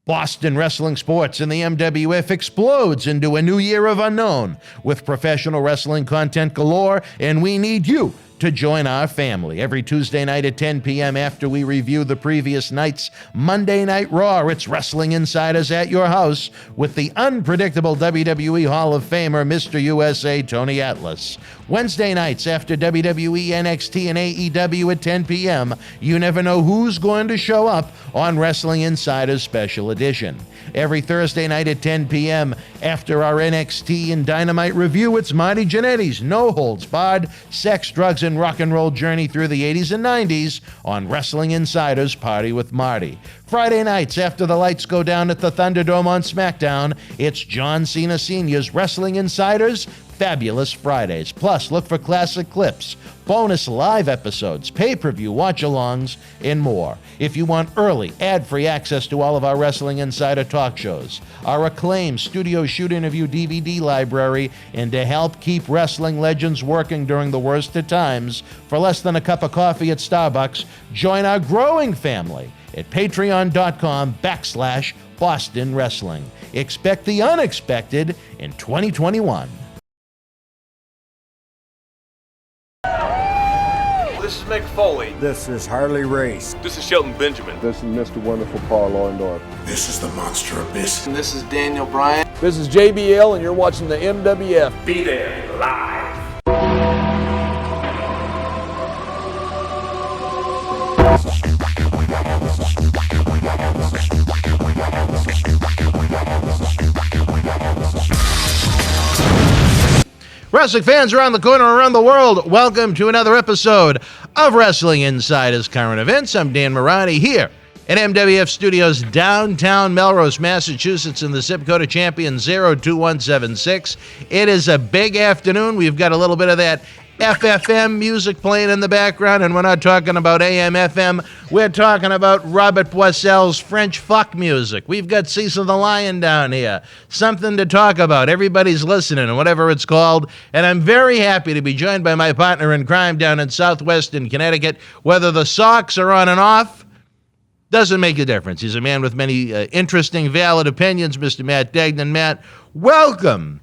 Boston wrestling sports and the MWF explodes into a new year of unknown with professional wrestling content galore, and we need you to join our family. Every Tuesday night at 10 p.m. after we review the previous night's Monday Night Raw, it's Wrestling Insiders at your house with the unpredictable WWE Hall of Famer, Mr. USA, Tony Atlas. Wednesday nights after WWE, NXT, and AEW at 10 p.m., you never know who's going to show up on Wrestling Insiders Special Edition. Every Thursday night at 10 p.m. after our NXT and Dynamite review, it's Marty Jannetty's No Holds Barred Sex, Drugs, and Rock and Roll journey through the 80s and 90s on Wrestling Insiders Party with Marty. Friday nights after the lights go down at the Thunderdome on SmackDown, it's John Cena Sr.'s Wrestling Insiders Fabulous Fridays. Plus, look for classic clips, bonus live episodes, pay-per-view watch-alongs, and more. If you want early, ad-free access to all of our Wrestling Insider talk shows, our acclaimed studio shoot interview DVD library, and to help keep wrestling legends working during the worst of times, for less than a cup of coffee at Starbucks, join our growing family at patreon.com/Boston Wrestling. Expect the unexpected in 2021. This is Mick Foley. This is Harley Race. This is Shelton Benjamin. This is Mr. Wonderful Paul Orndorff. This is the Monster Abyss. And this is Daniel Bryan. This is JBL, and you're watching the MWF. Be there live. Wrestling fans around the corner, around the world, welcome to another episode of Wrestling Insiders Current Events. I'm Dan Mirade here at MWF Studios, downtown Melrose, Massachusetts, in the zip code of Champion 02176. It is a big afternoon. We've got a little bit of that FFM music playing in the background, and we're not talking about AM, FM. We're talking about Robert Boissel's French fuck music. We've got Cecil the Lion down here. Something to talk about. Everybody's listening, whatever it's called. And I'm very happy to be joined by my partner in crime down in southwestern Connecticut. Whether the Sox are on and off doesn't make a difference. He's a man with many interesting, valid opinions, Mr. Matt Degnan. Matt, welcome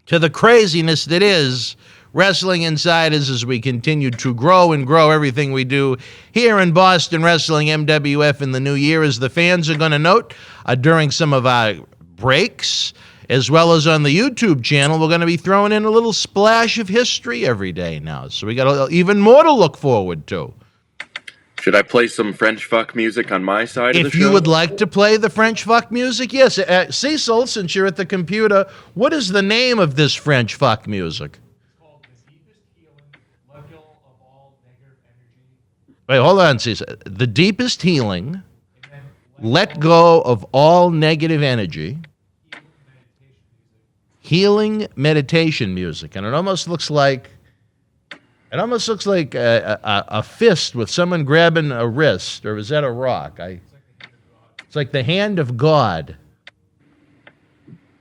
to the craziness that is Wrestling Insiders as we continue to grow and grow everything we do here in Boston Wrestling MWF in the new year. As the fans are going to note during some of our breaks, as well as on the YouTube channel, we're going to be throwing in a little splash of history every day now. So we got even more to look forward to. Should I play some French fuck music on my side of the show? If you would like to play the French fuck music, yes. Cecil, since you're at the computer, what is the name of this French fuck music? Wait, hold on, Cecil. The deepest healing, let go of all negative energy, healing meditation music. And it almost looks like a fist with someone grabbing a wrist, or is that a rock? It's like the hand of God.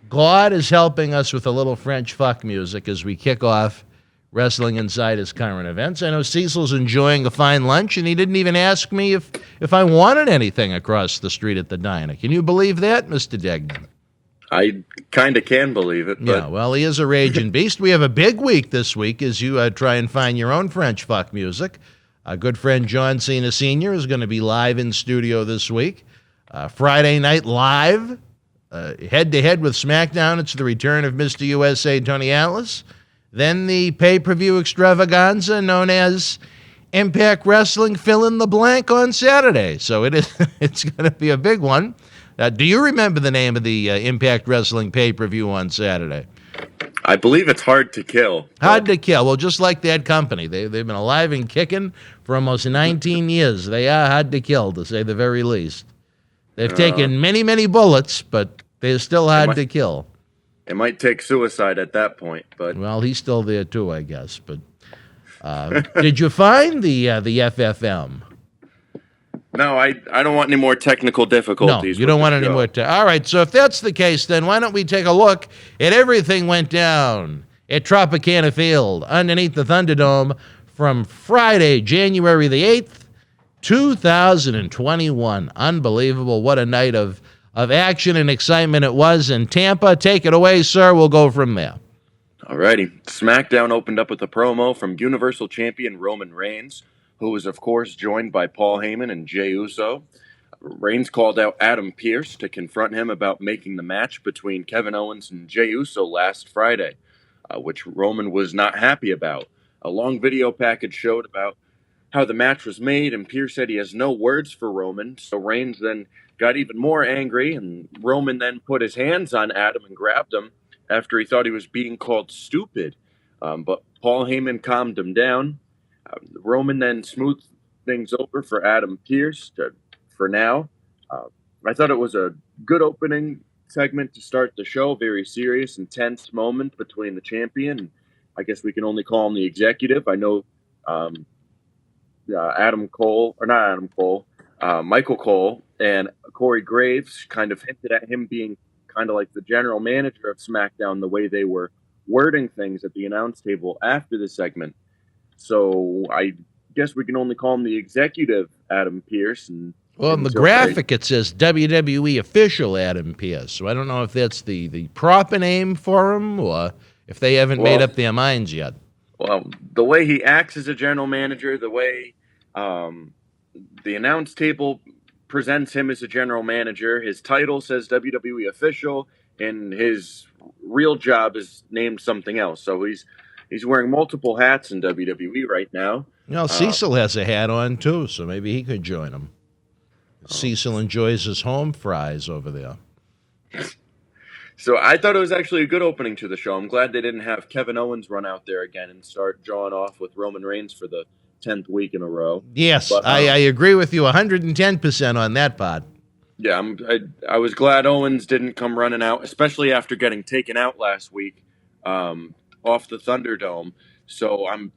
God is helping us with a little French fuck music as we kick off Wrestling Insiders Current Events. I know Cecil's enjoying a fine lunch, and he didn't even ask me if I wanted anything across the street at the diner. Can you believe that, Mr. Degnan? I kind of can believe it. But yeah, well, he is a raging beast. We have a big week this week as you try and find your own French fuck music. Our good friend John Cena Sr. is going to be live in studio this week. Friday night live, head-to-head with SmackDown. It's the return of Mr. USA, Tony Atlas. Then the pay-per-view extravaganza known as Impact Wrestling Fill in the Blank on Saturday. So it's going to be a big one. Do you remember the name of the Impact Wrestling pay-per-view on Saturday? I believe it's Hard to Kill. Hard to Kill. Well, just like that company. They've been alive and kicking for almost 19 years. They are hard to kill, to say the very least. They've taken many, many bullets, but they're still hard to kill. It might take suicide at that point, but well, he's still there too, I guess. But did you find the FFM? No, I don't want any more technical difficulties. No, you don't want any more. All right, so if that's the case, then why don't we take a look at everything went down at Tropicana Field underneath the Thunderdome from Friday, January the 8th, 2021. Unbelievable. What a night of of action and excitement it was in Tampa. Take it away, sir. We'll go from there. Alrighty. SmackDown opened up with a promo from Universal Champion Roman Reigns, who was, of course, joined by Paul Heyman and Jey Uso. Reigns called out Adam Pearce to confront him about making the match between Kevin Owens and Jey Uso last Friday, which Roman was not happy about. A long video package showed about how the match was made, and Pearce said he has no words for Roman, so Reigns then got even more angry, and Roman then put his hands on Adam and grabbed him after he thought he was being called stupid. But Paul Heyman calmed him down. Roman then smoothed things over for Adam Pearce for now. I thought it was a good opening segment to start the show. Very serious, intense moment between the champion. I guess we can only call him the executive. I know Michael Cole and Corey Graves kind of hinted at him being kind of like the general manager of SmackDown, the way they were wording things at the announce table after the segment. So I guess we can only call him the executive Adam Pearce. Well, in the graphic, it says WWE official Adam Pearce. So I don't know if that's the proper name for him or if they haven't made up their minds yet. Well, the way he acts as a general manager, the way the announce table presents him as a general manager, his title says WWE official, and his real job is named something else. So he's wearing multiple hats in WWE right now. You know, Cecil has a hat on too, so maybe he could join him. Cecil enjoys his home fries over there. So I thought it was actually a good opening to the show. I'm glad they didn't have Kevin Owens run out there again and start drawing off with Roman Reigns for the 10th week in a row. Yes, but, I agree with you 110% on that part. Yeah, I was glad Owens didn't come running out, especially after getting taken out last week off the Thunderdome. So I'm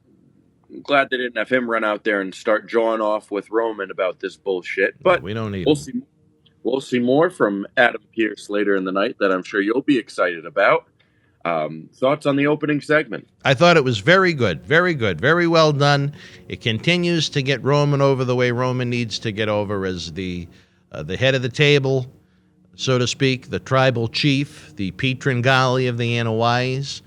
glad they didn't have him run out there and start jawing off with Roman about this bullshit. But we don't need We'll see more from Adam Pearce later in the night that I'm sure you'll be excited about. Thoughts on the opening segment? I thought it was very good, very well done. It continues to get Roman over the way Roman needs to get over as the head of the table, so to speak, the tribal chief, the Petron Gali of the Anoa'i's.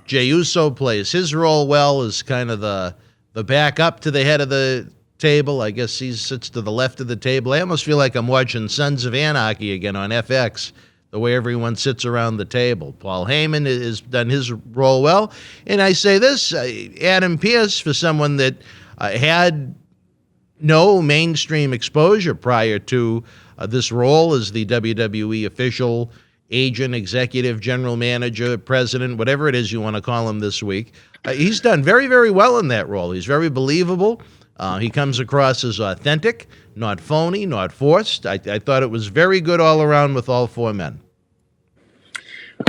Jey Uso plays his role well as kind of the backup to the head of the table. I guess he sits to the left of the table. I almost feel like I'm watching Sons of Anarchy again on FX, the way everyone sits around the table. Paul Heyman has done his role well. And I say this, Adam Pearce, for someone that had no mainstream exposure prior to this role as the WWE official agent, executive, general manager, president, whatever it is you want to call him this week. He's done very, very well in that role. He's very believable. He comes across as authentic, not phony, not forced. I thought it was very good all around with all four men.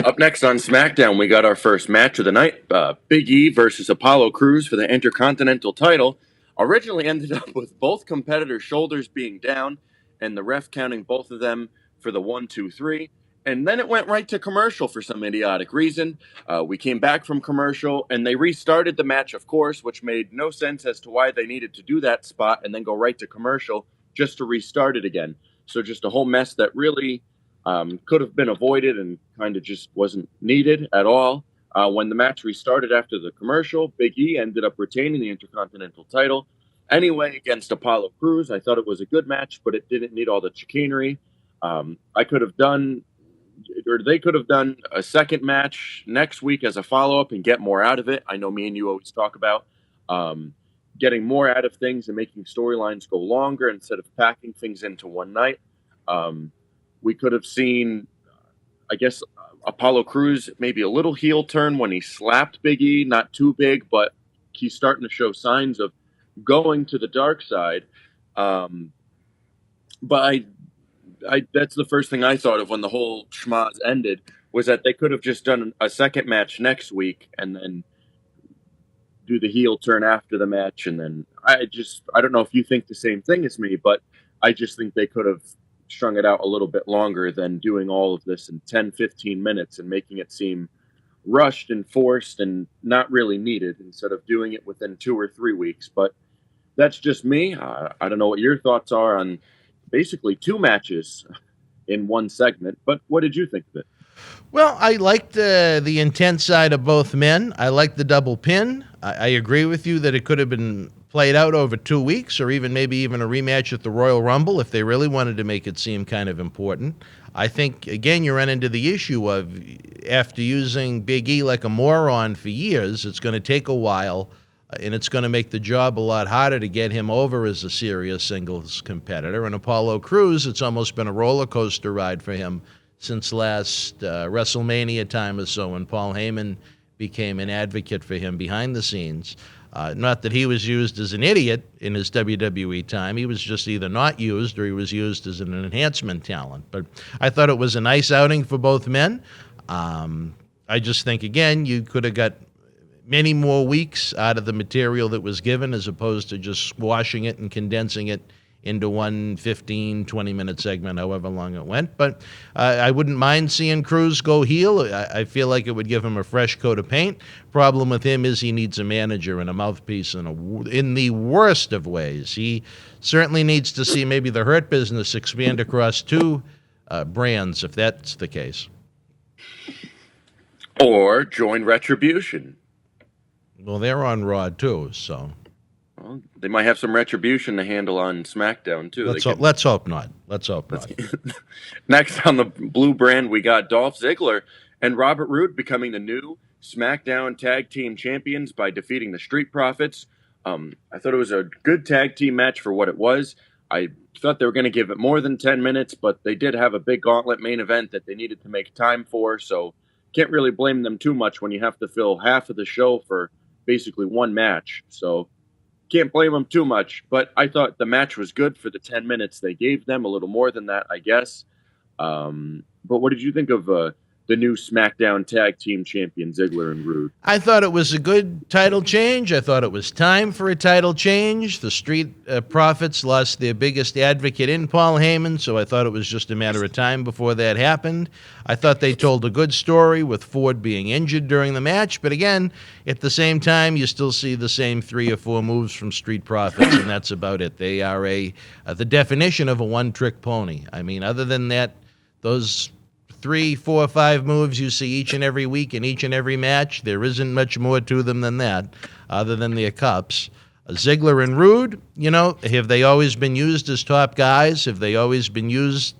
Up next on SmackDown, we got our first match of the night. Big E versus Apollo Crews for the Intercontinental title. Originally ended up with both competitors' shoulders being down and the ref counting both of them for the 1, 2, 3. And then it went right to commercial for some idiotic reason. We came back from commercial, and they restarted the match, of course, which made no sense as to why they needed to do that spot and then go right to commercial just to restart it again. So just a whole mess that really could have been avoided and kind of just wasn't needed at all. When the match restarted after the commercial, Big E ended up retaining the Intercontinental title. Anyway, against Apollo Crews, I thought it was a good match, but it didn't need all the chicanery. They could have done a second match next week as a follow-up and get more out of it. I know me and you always talk about getting more out of things and making storylines go longer instead of packing things into one night. We could have seen, I guess, Apollo Crews maybe a little heel turn when he slapped Big E, not too big, but he's starting to show signs of going to the dark side. But that's the first thing I thought of when the whole schmoz ended, was that they could have just done a second match next week and then do the heel turn after the match. And then I don't know if you think the same thing as me, but I just think they could have strung it out a little bit longer than doing all of this in 10, 15 minutes and making it seem rushed and forced and not really needed instead of doing it within 2 or 3 weeks. But that's just me. I don't know what your thoughts are on basically 2 matches in one segment. But what did you think of it? Well, I liked the intense side of both men. I liked the double pin. I agree with you that it could have been played out over 2 weeks or maybe even a rematch at the Royal Rumble if they really wanted to make it seem kind of important. I think, again, you run into the issue of after using Big E like a moron for years, it's going to take a while, and it's going to make the job a lot harder to get him over as a serious singles competitor. And Apollo Crews, it's almost been a roller coaster ride for him since last WrestleMania time or so when Paul Heyman became an advocate for him behind the scenes. Not that he was used as an idiot in his WWE time. He was just either not used or he was used as an enhancement talent. But I thought it was a nice outing for both men. I just think, again, you could have got many more weeks out of the material that was given as opposed to just squashing it and condensing it into one 15, 20-minute segment, however long it went. But I wouldn't mind seeing Crews go heel. I feel like it would give him a fresh coat of paint. Problem with him is he needs a manager and a mouthpiece in the worst of ways. He certainly needs to see maybe the Hurt Business expand across two brands, if that's the case. Or join Retribution. Well, they're on Raw, too, so... Well, they might have some retribution to handle on SmackDown, too. Let's hope not. Let's hope not. Next on the blue brand, we got Dolph Ziggler and Robert Roode becoming the new SmackDown Tag Team Champions by defeating the Street Profits. I thought it was a good tag team match for what it was. I thought they were going to give it more than 10 minutes, but they did have a big Gauntlet main event that they needed to make time for, so can't really blame them too much when you have to fill half of the show for basically one match. So can't blame them too much, but I thought the match was good for the 10 minutes they gave them, a little more than that, I guess. But what did you think of the new SmackDown Tag Team Champion, Ziggler and Roode? I thought it was a good title change. I thought it was time for a title change. The Street Profits lost their biggest advocate in Paul Heyman, so I thought it was just a matter of time before that happened. I thought they told a good story with Ford being injured during the match, but again, at the same time, you still see the same 3 or 4 moves from Street Profits, and that's about it. They are the definition of a one-trick pony. I mean, other than that, those 3, 4, 5 moves you see each and every week in each and every match, there isn't much more to them than that, other than their cups. Ziggler and Roode, have they always been used as top guys? Have they always been used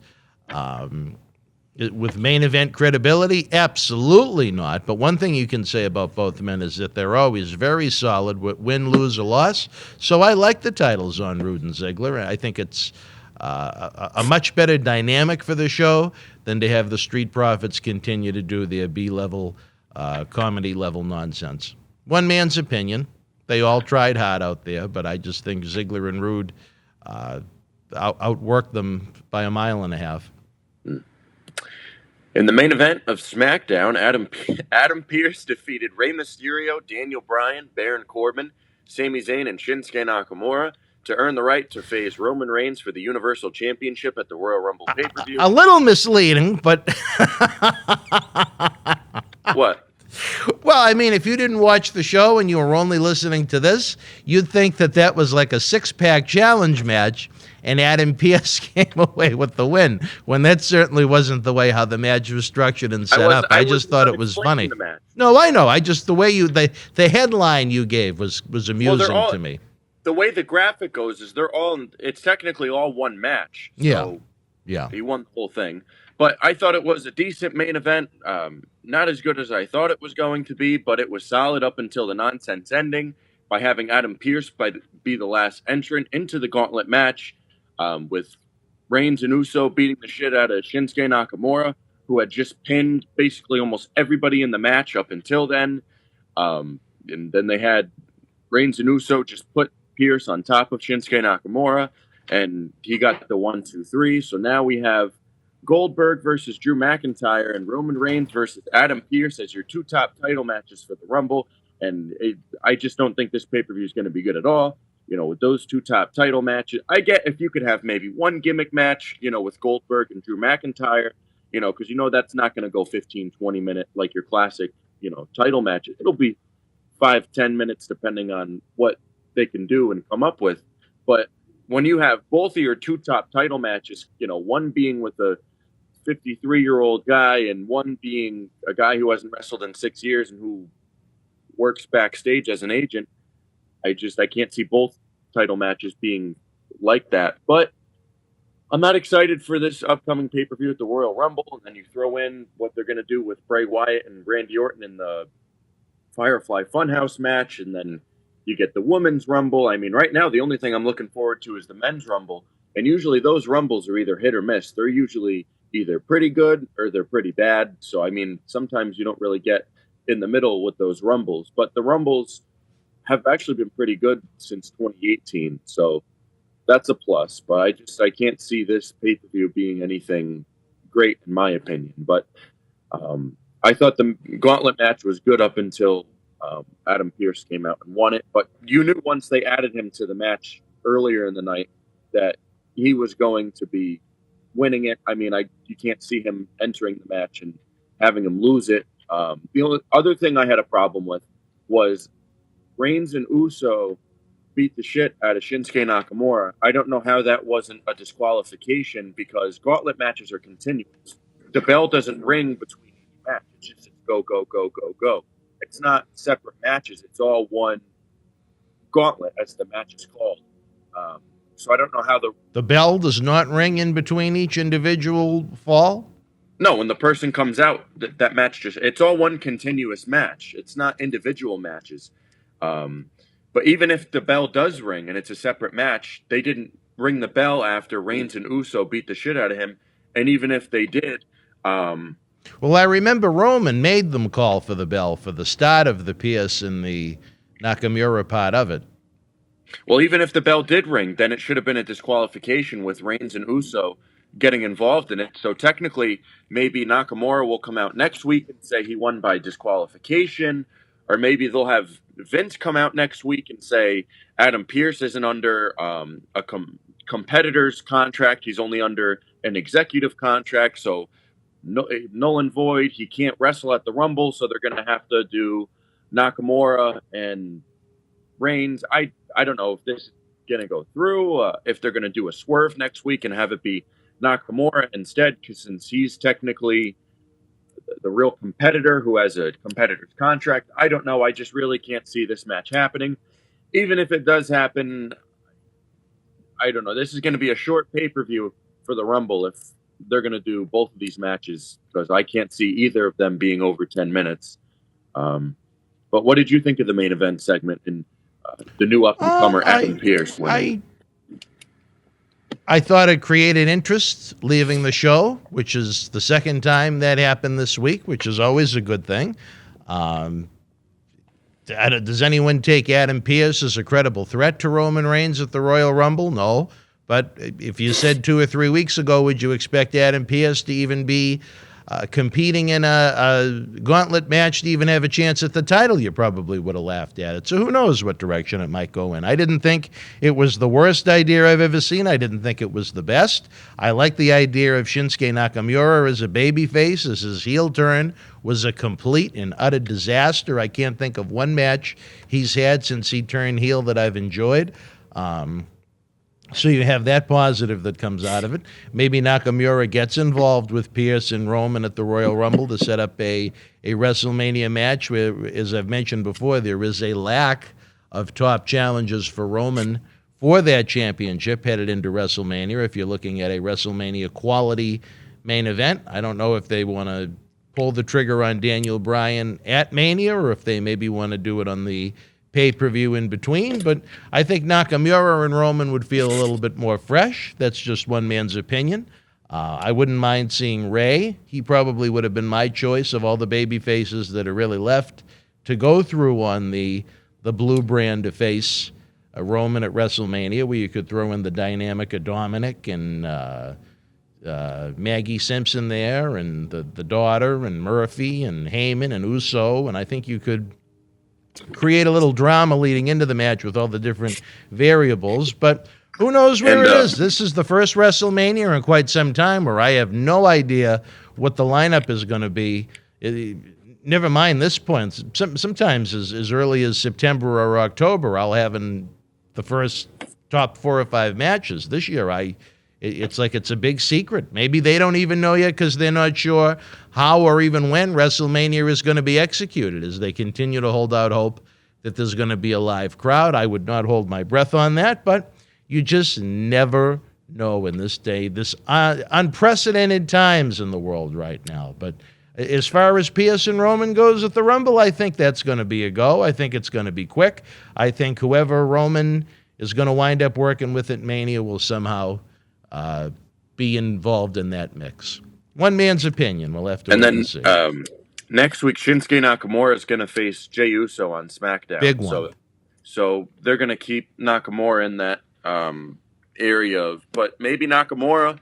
with main event credibility? Absolutely not. But one thing you can say about both men is that they're always very solid with win, lose, or loss. So I like the titles on Roode and Ziggler. I think it's a much better dynamic for the show than to have the Street Profits continue to do their B-level, comedy-level nonsense. One man's opinion. They all tried hard out there, but I just think Ziggler and Roode outworked them by a mile and a half. In the main event of SmackDown, Adam Pearce defeated Rey Mysterio, Daniel Bryan, Baron Corbin, Sami Zayn, and Shinsuke Nakamura to earn the right to face Roman Reigns for the Universal Championship at the Royal Rumble pay-per-view. A little misleading, but... What? Well, I mean, if you didn't watch the show and you were only listening to this, you'd think that was like a 6-pack challenge match, and Adam Pearce came away with the win, when that certainly wasn't the way how the match was structured and set up. I just thought it was funny. No, I know. The way the headline you gave was amusing to me. The way the graphic goes is it's technically all one match. So yeah. He won the whole thing. But I thought it was a decent main event. Not as good as I thought it was going to be, but it was solid up until the nonsense ending by having Adam Pearce be the last entrant into the Gauntlet match, with Reigns and Uso beating the shit out of Shinsuke Nakamura, who had just pinned basically almost everybody in the match up until then. And then they had Reigns and Uso just put Pearce on top of Shinsuke Nakamura, and he got the 1, 2, 3. So now we have Goldberg versus Drew McIntyre and Roman Reigns versus Adam Pearce as your 2 top title matches for the Rumble. And I just don't think this pay-per-view is going to be good at all. With those 2 top title matches, I get if you could have maybe one gimmick match, with Goldberg and Drew McIntyre, because that's not going to go 15, 20 minutes like your classic, title matches. It'll be 5, 10 minutes depending on what they can do and come up with. But when you have both of your 2 top title matches, one being with the 53-year-old guy and one being a guy who hasn't wrestled in 6 years and who works backstage as an agent. I can't see both title matches being like that. But I'm not excited for this upcoming pay-per-view at the Royal Rumble, and then you throw in what they're going to do with Bray Wyatt and Randy Orton in the Firefly Funhouse match, and then you get the Women's Rumble. I mean, right now, the only thing I'm looking forward to is the Men's Rumble, and usually those Rumbles are either hit or miss. They're usually either pretty good or they're pretty bad, so, I mean, sometimes you don't really get in the middle with those Rumbles, but the Rumbles have actually been pretty good since 2018, so that's a plus, but I can't see this pay-per-view being anything great in my opinion. But I thought the Gauntlet match was good up until Adam Pearce came out and won it. But you knew once they added him to the match earlier in the night that he was going to be winning it. I mean, you can't see him entering the match and having him lose it. The only other thing I had a problem with was Reigns and Uso beat the shit out of Shinsuke Nakamura. I don't know how that wasn't a disqualification because Gauntlet matches are continuous. The bell doesn't ring between each match. It's just go, go, go, go, go. It's not separate matches. It's all one Gauntlet, as the match is called. So I don't know how the bell does not ring in between each individual fall? No, when the person comes out, that match it's all one continuous match. It's not individual matches. But even if the bell does ring and it's a separate match, they didn't ring the bell after Reigns and Uso beat the shit out of him. And even if they did... well, I remember Roman made them call for the bell for the start of the Pierce and the Nakamura part of it. Well, even if the bell did ring, then it should have been a disqualification with Reigns and Uso getting involved in it. So technically, maybe Nakamura will come out next week and say he won by disqualification, or maybe they'll have Vince come out next week and say Adam Pearce isn't under a competitor's contract. He's only under an executive contract. So null and void. He can't wrestle at the Rumble. So they're going to have to do Nakamura and Reigns. I don't know if this is going to go through, if they're going to do a swerve next week and have it be Nakamura instead, because since he's technically the real competitor who has a competitor's contract. I don't know. I just really can't see this match happening. Even if it does happen, I don't know. This is going to be a short pay-per-view for the Rumble if they're going to do both of these matches, because I can't see either of them being over 10 minutes. But what did you think of the main event segment and the new up-and-comer Adam Pearce winning? I thought it created interest leaving the show, which is the second time that happened this week, which is always a good thing. Does anyone take Adam Pearce as a credible threat to Roman Reigns at the Royal Rumble? No. But if you said 2 or 3 weeks ago, would you expect Adam Pearce to even be competing in a gauntlet match to even have a chance at the title? You probably would have laughed at it. So who knows what direction it might go in. I didn't think it was the worst idea I've ever seen. I didn't think it was the best. I like the idea of Shinsuke Nakamura as a babyface, as his heel turn was a complete and utter disaster. I can't think of one match he's had since he turned heel that I've enjoyed. So you have that positive that comes out of it. Maybe Nakamura gets involved with Pearce and Roman at the Royal Rumble to set up a WrestleMania match where, as I've mentioned before, there is a lack of top challenges for Roman for that championship headed into WrestleMania. If you're looking at a WrestleMania quality main event, I don't know if they want to pull the trigger on Daniel Bryan at Mania or if they maybe want to do it on the pay-per-view in between, but I think Nakamura and Roman would feel a little bit more fresh. That's just one man's opinion. I wouldn't mind seeing Ray. He probably would have been my choice of all the baby faces that are really left to go through on the blue brand to face Roman at WrestleMania, where you could throw in the dynamic of Dominic and Maggie Simpson there, and the daughter, and Murphy, and Heyman, and Uso, and I think you could create a little drama leading into the match with all the different variables, but who knows where it is. This is the first WrestleMania in quite some time where I have no idea what the lineup is going to be. Never mind this point. Sometimes as early as September or October, I'll have in the first top 4 or 5 matches. This year, It's like it's a big secret. Maybe they don't even know yet because they're not sure how or even when WrestleMania is going to be executed as they continue to hold out hope that there's going to be a live crowd. I would not hold my breath on that, but you just never know in this day, this unprecedented times in the world right now. But as far as Pierce and Roman goes at the Rumble, I think that's going to be a go. I think it's going to be quick. I think whoever Roman is going to wind up working with at Mania will somehow be involved in that mix. One man's opinion. We'll have to wait and see. Next week, Shinsuke Nakamura is going to face Jey Uso on SmackDown. Big one. So they're going to keep Nakamura in that area but maybe Nakamura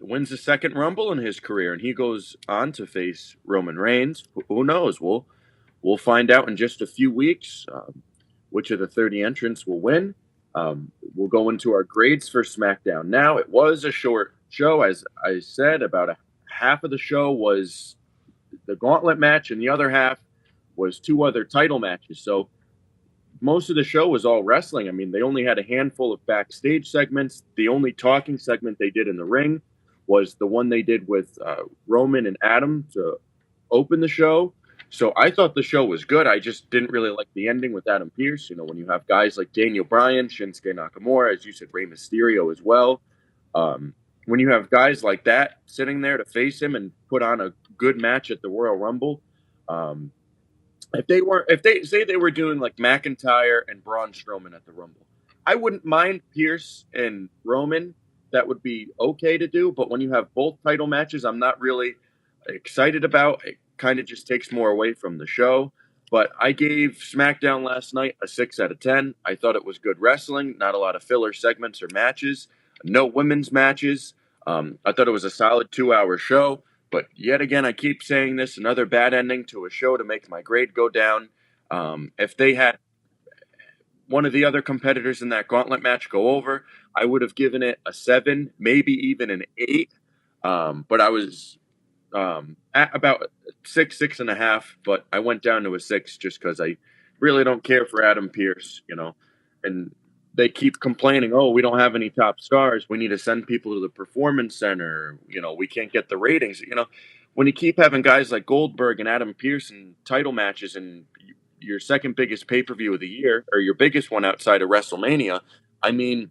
wins the second Rumble in his career and he goes on to face Roman Reigns. Who knows? We'll find out in just a few weeks which of the 30 entrants will win. We'll go into our grades for SmackDown. Now, it was a short show. As I said, about half of the show was the Gauntlet match and the other half was 2 other title matches. So most of the show was all wrestling. I mean, they only had a handful of backstage segments. The only talking segment they did in the ring was the one they did with Roman and Adam to open the show. So I thought the show was good. I just didn't really like the ending with Adam Pearce. You know, when you have guys like Daniel Bryan, Shinsuke Nakamura, as you said, Rey Mysterio as well. When you have guys like that sitting there to face him and put on a good match at the Royal Rumble, if they were doing like McIntyre and Braun Strowman at the Rumble, I wouldn't mind Pierce and Roman. That would be okay to do. But when you have both title matches, I'm not really excited about. It kind of just takes more away from the show. But I gave SmackDown last night a 6 out of 10. I thought it was good wrestling, not a lot of filler segments or matches, no women's matches. I thought it was a solid 2-hour show. But yet again, I keep saying this, another bad ending to a show to make my grade go down. If they had one of the other competitors in that Gauntlet match go over, I would have given it a 7, maybe even an 8. But I was at about 6.5, but I went down to a 6 just because I really don't care for Adam Pearce, you know. And they keep complaining, oh, we don't have any top stars. We need to send people to the Performance Center. You know, we can't get the ratings. You know, when you keep having guys like Goldberg and Adam Pearce in title matches and your second biggest pay-per-view of the year, or your biggest one outside of WrestleMania, I mean,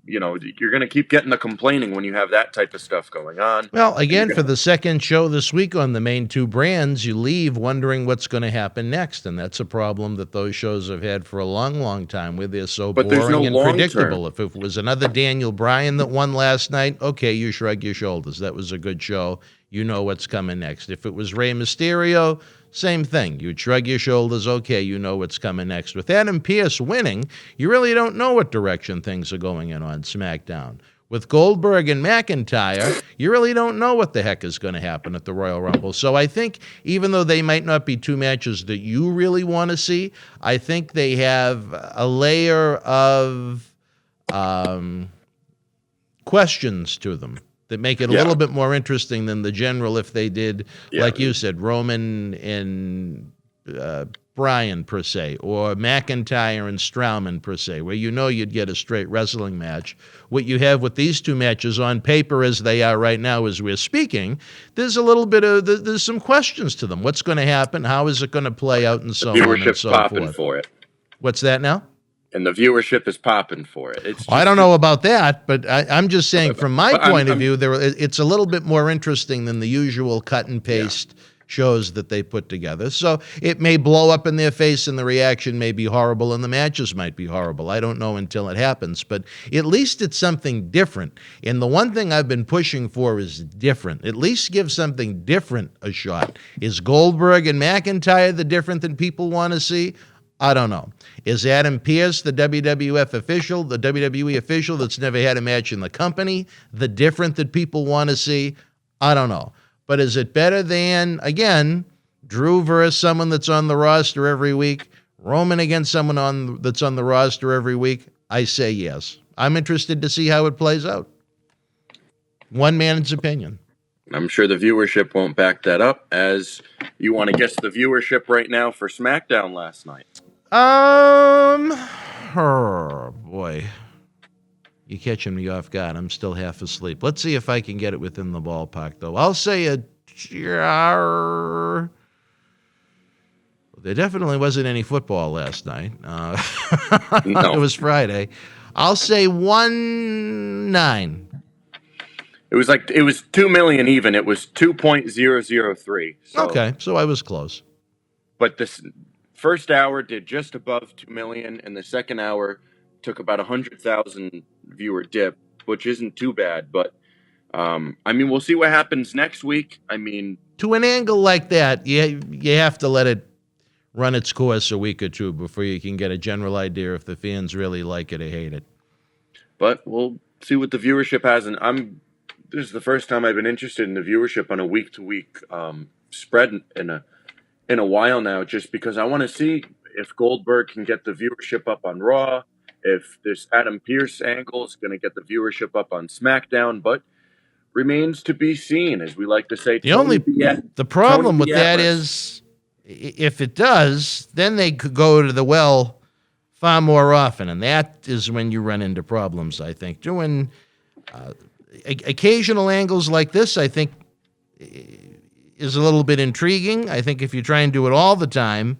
you're going to keep getting the complaining when you have that type of stuff going on. Well, again, for the second show this week on the main 2 brands, you leave wondering what's going to happen next, and that's a problem that those shows have had for a long, long time, where they're so boring and predictable. If it was another Daniel Bryan that won last night, okay, you shrug your shoulders. That was a good show. You know what's coming next. If it was Rey Mysterio, same thing. You shrug your shoulders, okay, you know what's coming next. With Adam Pearce winning, you really don't know what direction things are going in on SmackDown. With Goldberg and McIntyre, you really don't know what the heck is going to happen at the Royal Rumble. So I think even though they might not be 2 matches that you really want to see, I think they have a layer of questions to them that make it a little bit more interesting than the general if they did, like you said, Roman and Bryan per se, or McIntyre and Strowman per se, where you know you'd get a straight wrestling match. What you have with these 2 matches on paper as they are right now as we're speaking, there's a little bit of, there's some questions to them. What's going to happen? How is it going to play out? And so on and so forth. Viewership's popping for it. What's that now? And the viewership is popping for it. I don't know about that, but I'm just saying from my point of view, it's a little bit more interesting than the usual cut and paste shows that they put together. So it may blow up in their face and the reaction may be horrible and the matches might be horrible. I don't know until it happens, but at least it's something different. And the one thing I've been pushing for is different. At least give something different a shot. Is Goldberg and McIntyre the different than people want to see? I don't know. Is Adam Pearce, the WWF official, the WWE official that's never had a match in the company, the different that people want to see? I don't know. But is it better than, again, Drew versus someone that's on the roster every week, Roman against someone that's on the roster every week? I say yes. I'm interested to see how it plays out. One man's opinion. I'm sure the viewership won't back that up, as you want to guess the viewership right now for SmackDown last night. Boy. You're catching me off guard. I'm still half asleep. Let's see if I can get it within the ballpark, though. I'll say there definitely wasn't any football last night. No. It was Friday. I'll say 1-9. It was 2 million even. It was 2.003. So, Okay, so I was close. But this first hour did just above 2 million, and the second hour took about 100,000 viewer dip, which isn't too bad. But we'll see what happens next week. To an angle like that, you have to let it run its course a week or two before you can get a general idea if the fans really like it or hate it. But we'll see what the viewership has, and this is the first time I've been interested in the viewership on a week-to-week spread in a while now, just because I want to see if Goldberg can get the viewership up on Raw, if this Adam Pearce angle is going to get the viewership up on SmackDown, but remains to be seen, as we like to say. The problem with that is, if it does, then they could go to the well far more often, and that is when you run into problems, I think. Doing occasional angles like this, I think, is a little bit intriguing. I think if you try and do it all the time,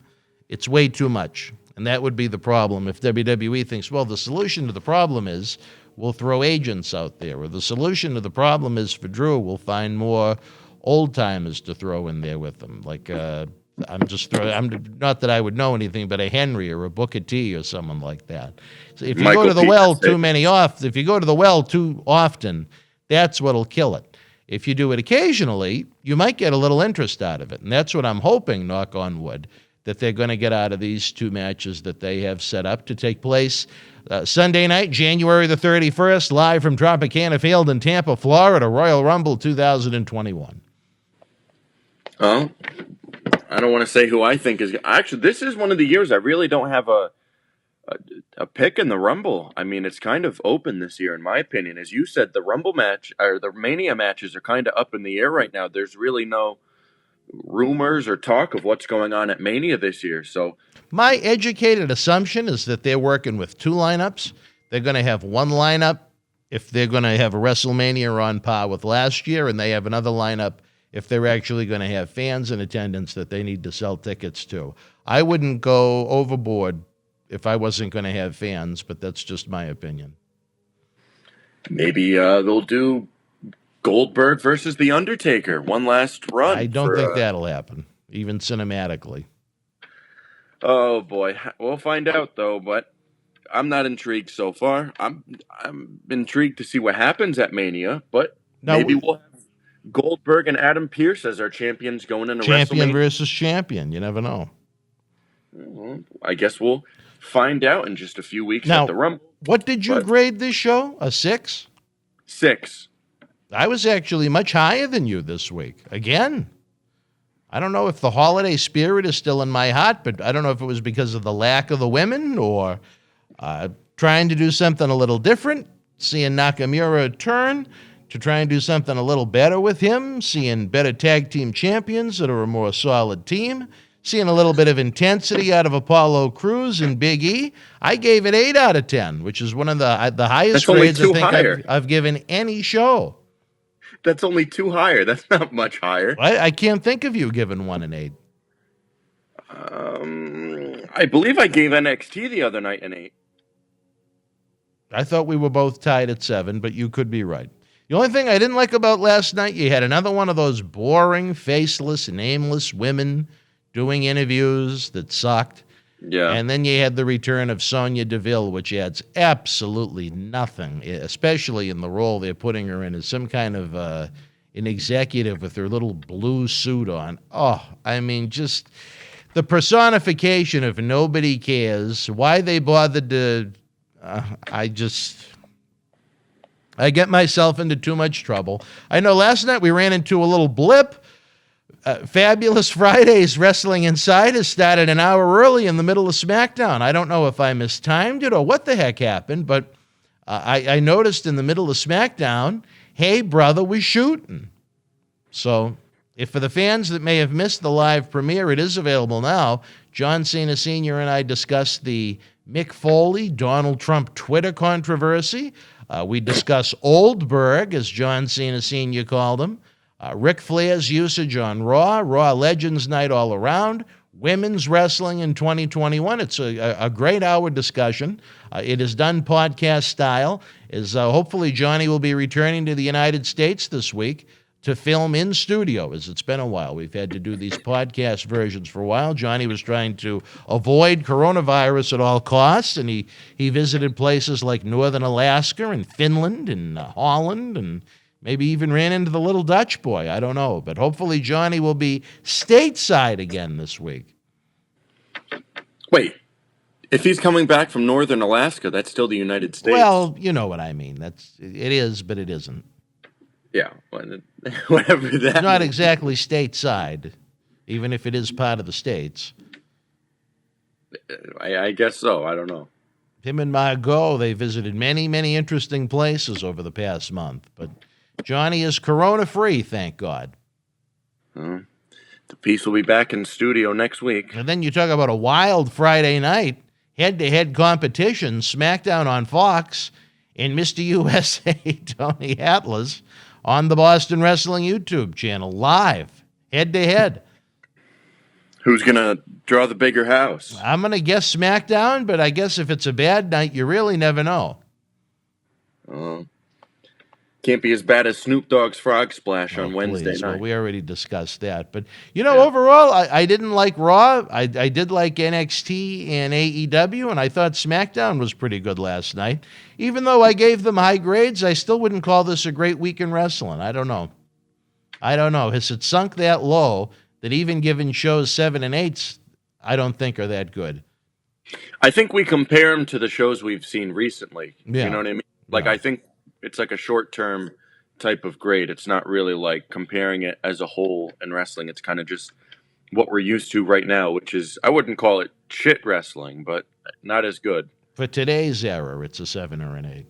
it's way too much. And that would be the problem if WWE thinks, well, the solution to the problem is we'll throw agents out there, or the solution to the problem is for Drew, we'll find more old-timers to throw in there with them. Like, not that I would know anything, but a Henry or a Booker T or someone like that. So if you go to the well if you go to the well too often, that's what'll kill it. If you do it occasionally, you might get a little interest out of it. And that's what I'm hoping, knock on wood, that they're going to get out of these two matches that they have set up to take place Sunday night, January the 31st, live from Tropicana Field in Tampa, Florida, Royal Rumble 2021. Oh, I don't want to say who I think is. Actually, this is one of the years I really don't have a pick in the Rumble. It's kind of open this year, in my opinion. As you said, the Rumble match or the Mania matches are kind of up in the air right now. There's really no rumors or talk of what's going on at Mania this year. So my educated assumption is that they're working with two lineups. They're going to have one lineup if they're going to have a WrestleMania on par with last year, and they have another lineup if they're actually going to have fans in attendance that they need to sell tickets to. I wouldn't go overboard if I wasn't going to have fans, but that's just my opinion. Maybe they'll do Goldberg versus The Undertaker, one last run. I don't think that'll happen, even cinematically. Oh, boy. We'll find out, though, but I'm not intrigued so far. I'm intrigued to see what happens at Mania, but maybe we'll have Goldberg and Adam Pearce as our champions going into WrestleMania. Champion versus champion. You never know. Well, I guess we'll find out in just a few weeks at the Rumble. What did you grade this show? A 6? 6. I was actually much higher than you this week. Again, I don't know if the holiday spirit is still in my heart, but I don't know if it was because of the lack of the women or trying to do something a little different, seeing Nakamura turn to try and do something a little better with him, seeing better tag team champions that are a more solid team, seeing a little bit of intensity out of Apollo Crews and Big E. I gave it 8 out of 10, which is one of the highest grades I think I've given any show. That's only 2 higher. That's not much higher. I can't think of you giving 1 an 8. I believe I gave NXT the other night an 8. I thought we were both tied at 7, but you could be right. The only thing I didn't like about last night, you had another one of those boring, faceless, nameless women doing interviews that sucked. Yeah. And then you had the return of Sonya Deville, which adds absolutely nothing, especially in the role they're putting her in as some kind of an executive with her little blue suit on. Oh, just the personification of nobody cares, why they bothered to... I get myself into too much trouble. I know last night we ran into a little blip. Fabulous Fridays Wrestling Inside has started an hour early in the middle of SmackDown. I don't know if I mistimed it or what the heck happened, but I noticed in the middle of SmackDown, hey, brother, we're shooting. So if for the fans that may have missed the live premiere, it is available now. John Cena Sr. and I discussed the Mick Foley, Donald Trump Twitter controversy. We discuss Oldberg, as John Cena Sr. called him. Ric Flair's usage on Raw Legends Night all around. Women's wrestling in 2021. It's a great hour discussion. It is done podcast style. Hopefully Johnny will be returning to the United States this week to film in studio, as it's been a while. We've had to do these podcast versions for a while. Johnny was trying to avoid coronavirus at all costs, and he visited places like northern Alaska and Finland and Holland, and maybe even ran into the little Dutch boy. I don't know. But hopefully Johnny will be stateside again this week. Wait, if he's coming back from northern Alaska, that's still the United States. Well, you know what I mean. It is, but it isn't. Yeah, whatever that It's not means. exactly stateside, even if it is part of the states. I guess so. I don't know. Him and Margot, they visited many, many interesting places over the past month. But Johnny is corona-free, thank God. The piece will be back in studio next week. And then you talk about a wild Friday night, head-to-head competition, SmackDown on Fox, and Mr. USA, Tony Atlas, on the Boston Wrestling YouTube channel, live, head-to-head. Who's going to draw the bigger house? I'm going to guess SmackDown, but I guess if it's a bad night, you really never know. Can't be as bad as Snoop Dogg's Frog Splash on Oh, Wednesday please. night. Well, we already discussed that. But, overall, I didn't like Raw. I did like NXT and AEW, and I thought SmackDown was pretty good last night. Even though I gave them high grades, I still wouldn't call this a great week in wrestling. I don't know. Has it sunk that low that even given shows 7 and 8s, I don't think are that good? I think we compare them to the shows we've seen recently. Yeah. You know what I mean? Like, I think it's like a short-term type of grade. It's not really like comparing it as a whole in wrestling. It's kind of just what we're used to right now, which is, I wouldn't call it shit wrestling, but not as good. For today's era, it's a 7 or an 8.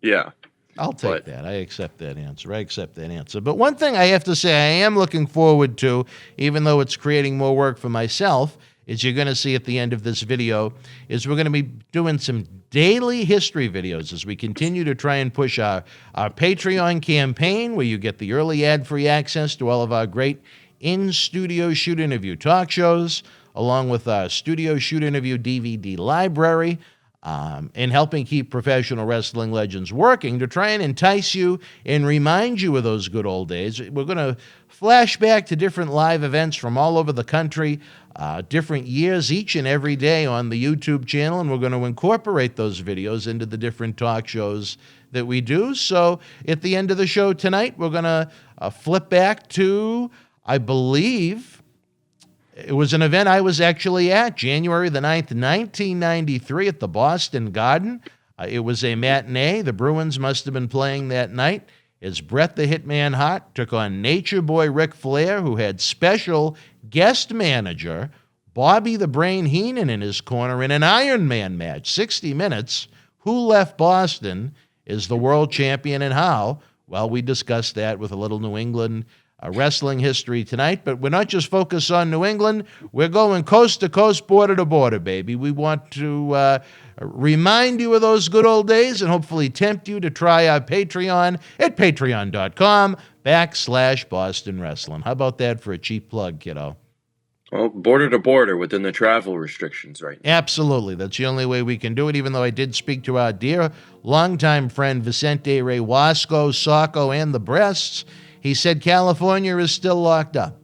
Yeah. I'll take that. I accept that answer. But one thing I have to say I am looking forward to, even though it's creating more work for myself, is you're going to see at the end of this video, is we're going to be doing some daily history videos as we continue to try and push our Patreon campaign, where you get the early ad-free access to all of our great in-studio shoot interview talk shows, along with our studio shoot interview DVD library, and helping keep professional wrestling legends working to try and entice you and remind you of those good old days. We're going to flash back to different live events from all over the country, different years each and every day on the YouTube channel, and we're going to incorporate those videos into the different talk shows that we do. So at the end of the show tonight, we're going to flip back to, I believe, it was an event I was actually at, January the 9th, 1993, at the Boston Garden. It was a matinee. The Bruins must have been playing that night as Bret the Hitman Hart took on Nature Boy Ric Flair, who had special guest manager Bobby the Brain Heenan in his corner in an Iron Man match, 60 minutes. Who left Boston is the world champion and how? Well, we discussed that with a little New England wrestling history tonight, but we're not just focused on New England. We're going coast to coast, border to border, baby. We want to remind you of those good old days and hopefully tempt you to try our Patreon at patreon.com/Boston Wrestling. How about that for a cheap plug, kiddo? Well, border to border within the travel restrictions right now. Absolutely. That's the only way we can do it, even though I did speak to our dear longtime friend Vicente Ray Wasco, Sacco, and the Breasts. He said California is still locked up.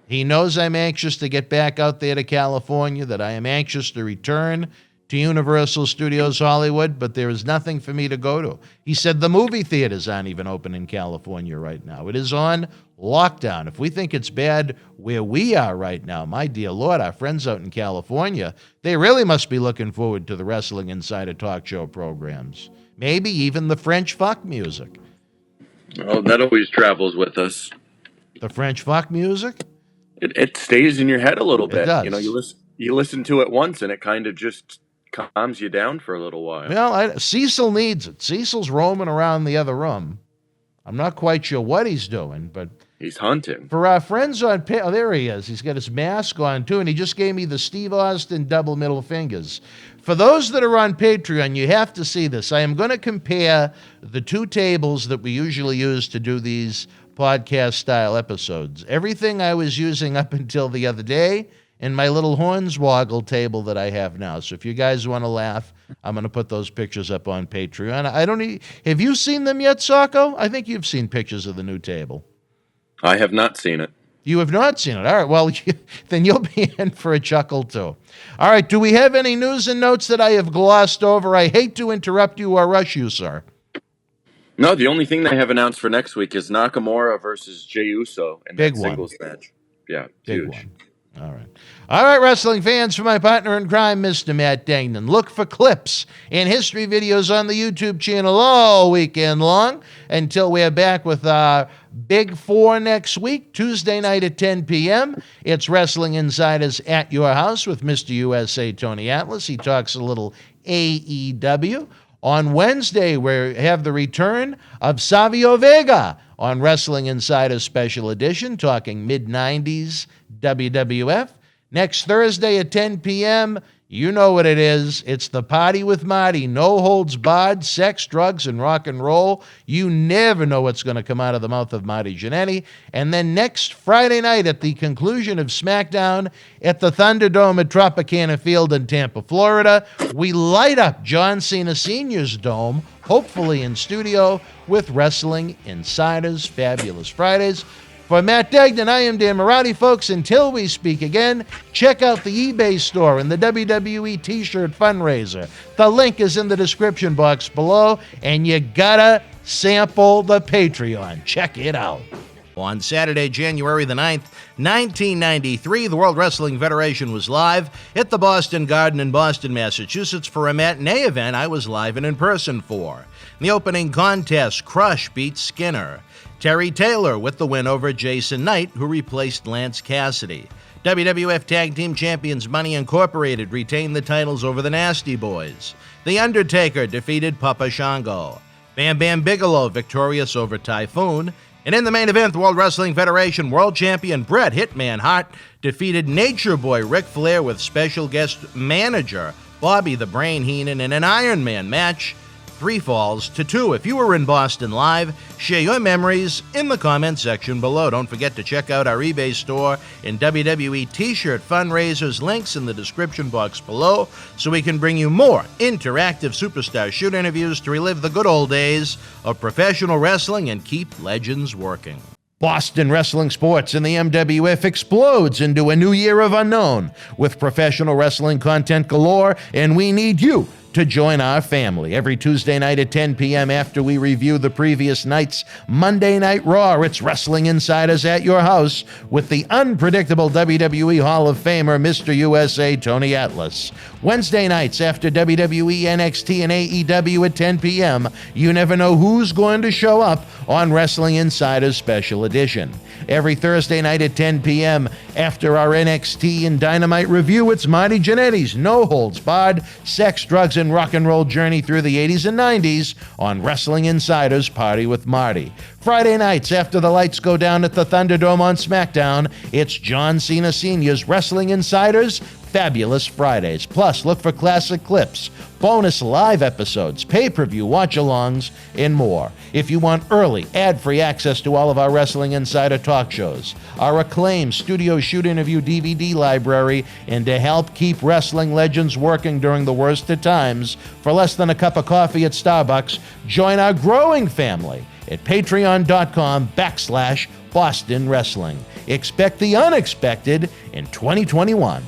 He knows I'm anxious to get back out there to California, that I am anxious to return to Universal Studios Hollywood, but there is nothing for me to go to. He said the movie theaters aren't even open in California right now. It is on lockdown. If we think it's bad where we are right now, my dear Lord, our friends out in California, they really must be looking forward to the Wrestling Insider talk show programs. Maybe even the French fuck music. Well, that always travels with us. The French fuck music? It stays in your head a little bit. Does. You know, you listen to it once and it kind of just calms you down for a little while. Well, Cecil needs it. Cecil's roaming around the other room. I'm not quite sure what he's doing, but He's hunting. for our friends on there he is. He's got his mask on, too, and he just gave me the Steve Austin double middle fingers. For those that are on Patreon, you have to see this. I am going to compare the two tables that we usually use to do these podcast-style episodes. Everything I was using up until the other day, and my little Hornswoggle table that I have now. So if you guys want to laugh, I'm going to put those pictures up on Patreon. Have you seen them yet, Socko? I think you've seen pictures of the new table. I have not seen it. You have not seen it. All right, well, then you'll be in for a chuckle, too. All right, do we have any news and notes that I have glossed over? I hate to interrupt you or rush you, sir. No, the only thing they have announced for next week is Nakamura versus Jey Uso in Big that one. singles match. Yeah, Big huge. one. All right, wrestling fans, for my partner in crime, Mr. Matt Degnan. Look for clips and history videos on the YouTube channel all weekend long until we are back with our Big Four next week, Tuesday night at 10 p.m. It's Wrestling Insiders at Your House with Mr. USA Tony Atlas. He talks a little AEW. On Wednesday, we have the return of Savio Vega on Wrestling Insiders Special Edition, talking mid-90s WWF. Next Thursday at 10 p.m., you know what it is. It's the Party with Marty. No holds barred, sex, drugs, and rock and roll. You never know what's going to come out of the mouth of Marty Jannetty. And then next Friday night at the conclusion of SmackDown at the Thunderdome at Tropicana Field in Tampa, Florida, we light up John Cena Sr.'s dome, hopefully in studio, with Wrestling Insiders Fabulous Fridays. For Matt Degnan, I am Dan Mirade, folks. Until we speak again, check out the eBay store and the WWE T-shirt fundraiser. The link is in the description box below, and you gotta sample the Patreon. Check it out. On Saturday, January the 9th, 1993, the World Wrestling Federation was live at the Boston Garden in Boston, Massachusetts for a matinee event I was live and in person for. In the opening contest, Crush beat Skinner. Terry Taylor with the win over Jason Knight, who replaced Lance Cassidy. WWF Tag Team Champions Money Incorporated retained the titles over the Nasty Boys. The Undertaker defeated Papa Shango. Bam Bam Bigelow victorious over Typhoon. And in the main event, the World Wrestling Federation World Champion Bret Hitman Hart defeated Nature Boy Ric Flair with special guest manager Bobby the Brain Heenan in an Iron Man match. 3 falls to 2. If you were in Boston live, share your memories in the comment section below. Don't forget to check out our eBay store and WWE T-shirt fundraisers, links in the description box below, so we can bring you more interactive superstar shoot interviews to relive the good old days of professional wrestling and keep legends working. Boston wrestling sports and the MWF explodes into a new year of unknown with professional wrestling content galore, and we need you to join our family. Every Tuesday night at 10 p.m. after we review the previous night's Monday Night Raw, it's Wrestling Insiders at Your House with the unpredictable WWE Hall of Famer, Mr. USA Tony Atlas. Wednesday nights after WWE, NXT, and AEW at 10 p.m., you never know who's going to show up on Wrestling Insiders Special Edition. Every Thursday night at 10 p.m. after our NXT and Dynamite review, it's Marty Jannetty's No Holds Barred, Sex, Drugs, and Rock and Roll journey through the 80s and 90s on Wrestling Insiders Party with Marty. Friday nights after the lights go down at the Thunderdome on SmackDown, it's John Cena Sr.'s Wrestling Insiders Fabulous Fridays. Plus, look for classic clips, bonus live episodes, pay-per-view watch-alongs, and more. If you want early, ad-free access to all of our Wrestling Insider talk shows, our acclaimed studio shoot interview DVD library, and to help keep wrestling legends working during the worst of times, for less than a cup of coffee at Starbucks, join our growing family at patreon.com/Boston Wrestling. Expect the unexpected in 2021.